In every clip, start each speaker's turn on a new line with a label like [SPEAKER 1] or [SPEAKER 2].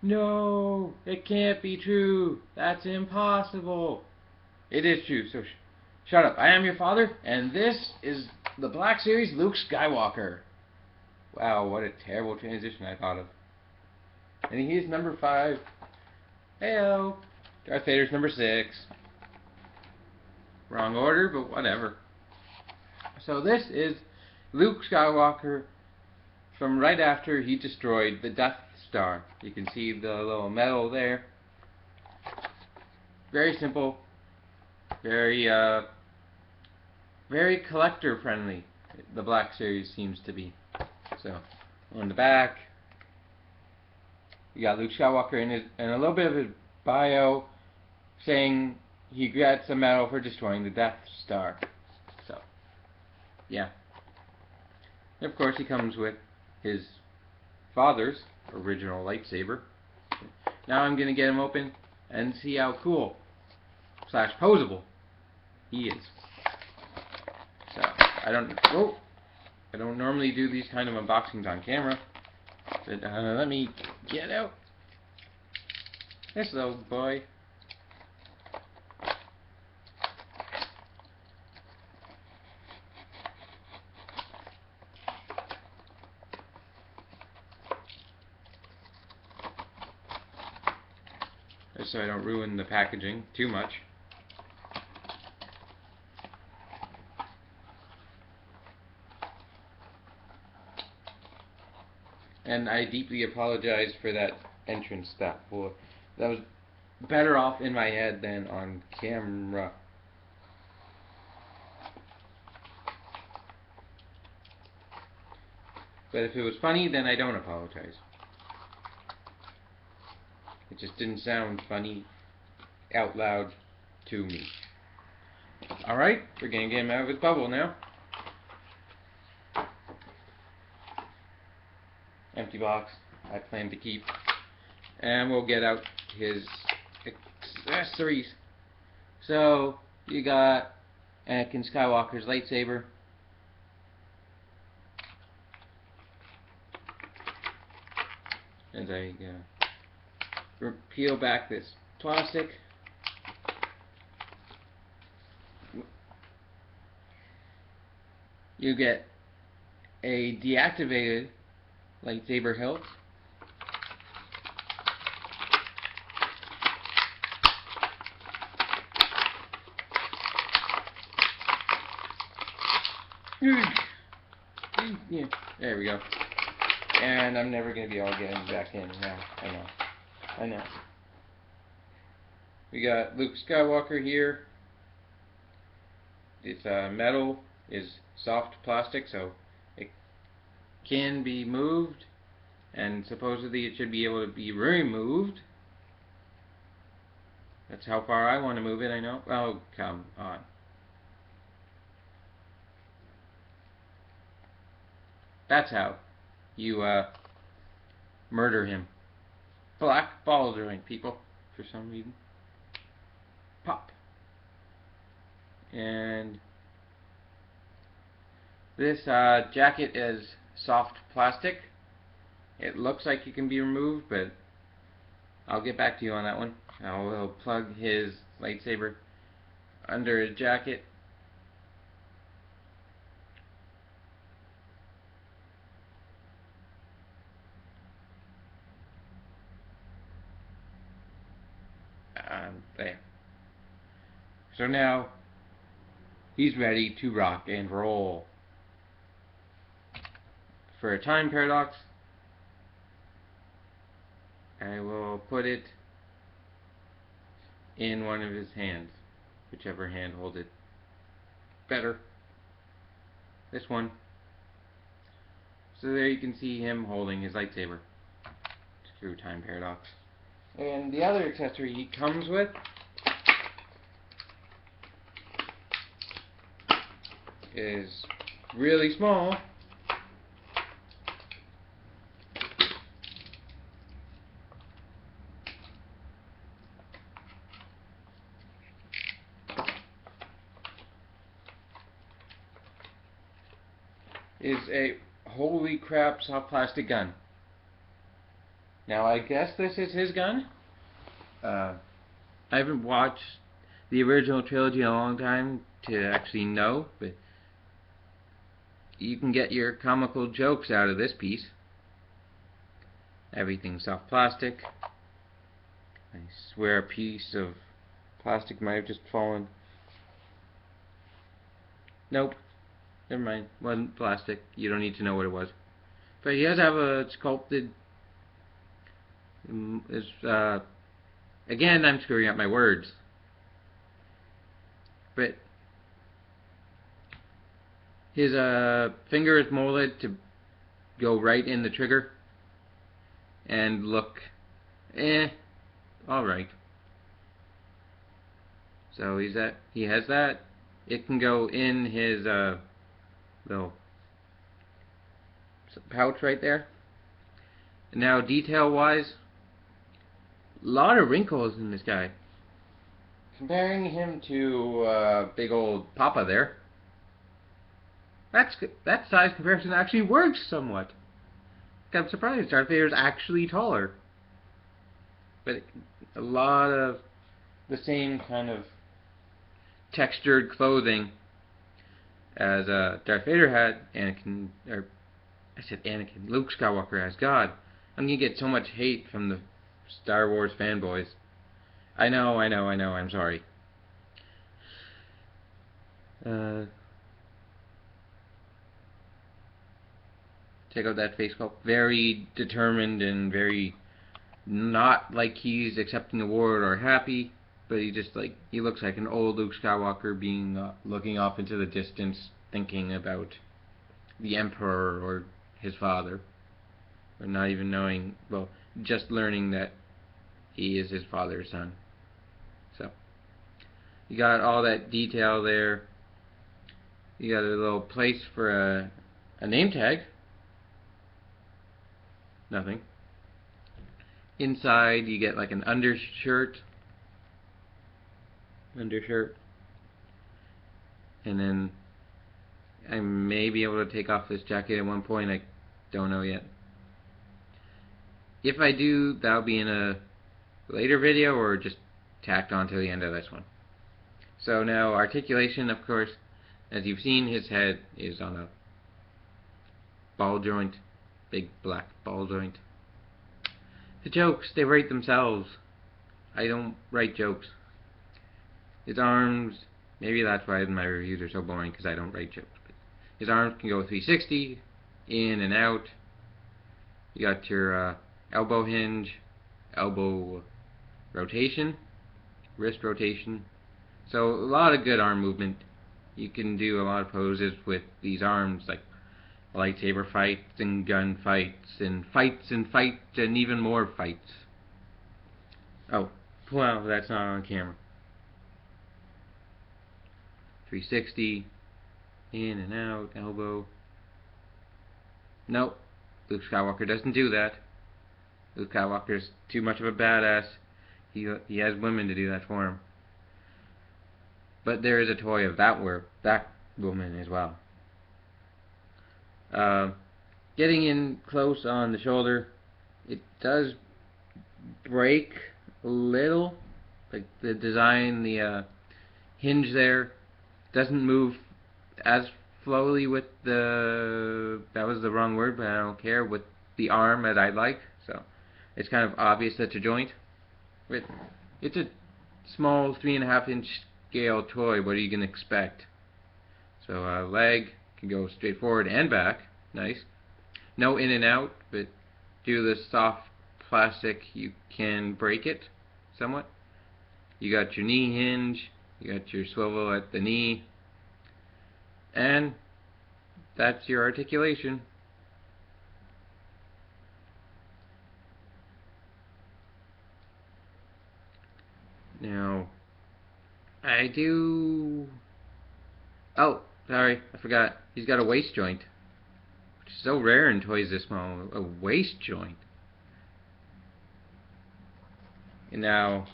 [SPEAKER 1] No, it can't be true. That's impossible. It is true, so shut up. I am your father, and this is the Black Series Luke Skywalker. Wow, what a terrible transition I thought of. And he's number 5. Heyo. Darth Vader's number 6. Wrong order, but whatever. So this is Luke Skywalker from right after he destroyed the Death Star. You can see the little medal there. Very simple. Very very collector friendly. The Black Series seems to be. So on the back, you got Luke Skywalker in a little bit of his bio saying he gets a medal for destroying the Death Star. So yeah. And of course he comes with his father's original lightsaber. Now I'm gonna get him open and see how cool / posable he is. So I don't normally do these kind of unboxings on camera, but let me get out this little boy. Just so I don't ruin the packaging too much. And I deeply apologize for that entrance stuff. Well, that was better off in my head than on camera. But if it was funny, then I don't apologize. It just didn't sound funny out loud to me. Alright, we're gonna get him out of his bubble now. Empty box I plan to keep. And we'll get out his accessories. So, you got Anakin Skywalker's lightsaber. As I peel back this plastic, you get a deactivated lightsaber hilt. Yeah, there we go. And I'm never going to be able to get him back in now. I know. We got Luke Skywalker here. This metal is soft plastic, so it can be moved, and supposedly it should be able to be removed. That's how far I want to move it, I know. Oh, come on. That's how you murder him. Black ball joint, people, for some reason. Pop. And this jacket is soft plastic. It looks like it can be removed, but I'll get back to you on that one. I will plug his lightsaber under his jacket. There. So now he's ready to rock and roll. For a time paradox, I will put it in one of his hands, whichever hand holds it better. This one. So there you can see him holding his lightsaber through time paradox. And the other accessory he comes with is really small. Is a holy crap soft plastic gun. Now I guess this is his gun. I haven't watched the original trilogy in a long time to actually know, but you can get your comical jokes out of this piece. Everything's soft plastic. I swear a piece of plastic might have just fallen. Nope. Never mind. Wasn't plastic. You don't need to know what it was. But he does have a sculpted... again, I'm screwing up my words. But his finger is molded to go right in the trigger and look alright. So he has that. It can go in his little pouch right there. Now detail wise, a lot of wrinkles in this guy. Comparing him to big old Papa there, that size comparison actually works somewhat. I'm surprised Darth Vader's actually taller. But a lot of the same kind of textured clothing as Darth Vader had. Luke Skywalker as God. I'm gonna get so much hate from the Star Wars fanboys. I know, I'm sorry. Check out that face sculpt. Very determined and very not like he's accepting a award or happy, but he looks like an old Luke Skywalker being looking off into the distance, thinking about the Emperor or his father, or not even knowing, well, just learning that he is his father's son. So you got all that detail there. You got a little place for a name tag. Nothing. Inside you get like an undershirt, and then I may be able to take off this jacket at one point. I don't know yet. If I do, that'll be in a later video or just tacked on to the end of this one. So now articulation, of course, as you've seen, his head is on a ball joint, big black ball joint. The jokes, they write themselves. I don't write jokes. His arms, maybe that's why my reviews are so boring, because I don't write jokes. But his arms can go 360, in and out. You got your elbow hinge, elbow rotation, wrist rotation. So a lot of good arm movement. You can do a lot of poses with these arms, like lightsaber fights and gun fights and fights and even more fights. Oh, wow, that's not on camera. 360, in and out, elbow. Nope, Luke Skywalker doesn't do that. Luke Skywalker's too much of a badass. He has women to do that for him. But there is a toy of that woman as well. Getting in close on the shoulder, it does break a little. Like the design, the hinge there doesn't move as slowly with that was the wrong word, but I don't care, with the arm as I'd like. So it's kind of obvious that's a joint. It's a small 3.5-inch scale toy. What are you going to expect? So leg can go straight forward and back. Nice. No in and out, but due to the soft plastic, you can break it somewhat. You got your knee hinge. You got your swivel at the knee. And that's your articulation. Now, oh, sorry, I forgot. He's got a waist joint, which is so rare in toys this small. A waist joint. And now,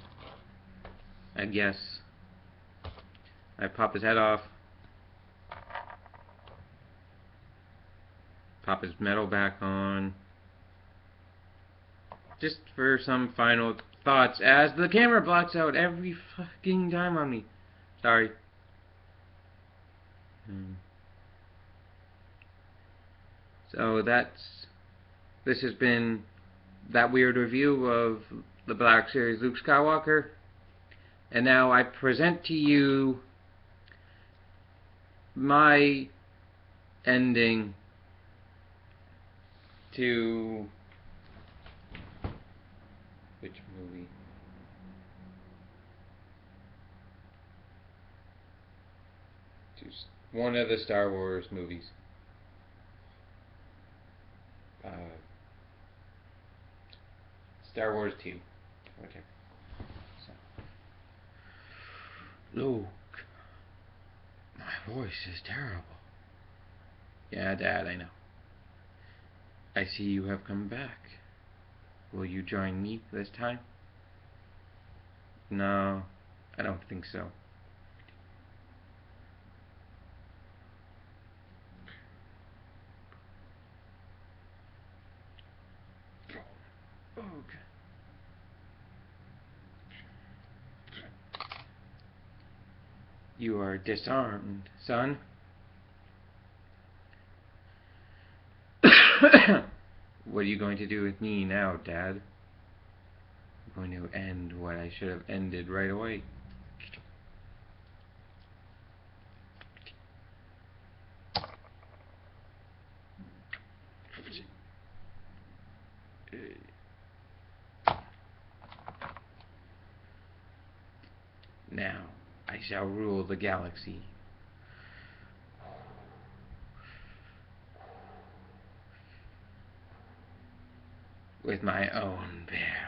[SPEAKER 1] I guess I pop his head off, pop his metal back on, just for some final thoughts, as the camera blocks out every fucking time on me. Sorry. So this has been that weird review of the Black Series Luke Skywalker. And now I present to you my ending to which movie? To one of the Star Wars movies. Star Wars 2. Okay. So. Luke, my voice is terrible. Yeah, Dad, I know. I see you have come back. Will you join me this time? No, I don't think so. Okay. You are disarmed, son. What are you going to do with me now, Dad? I'm going to end what I should have ended right away. Now, I shall rule the galaxy. With my own bear.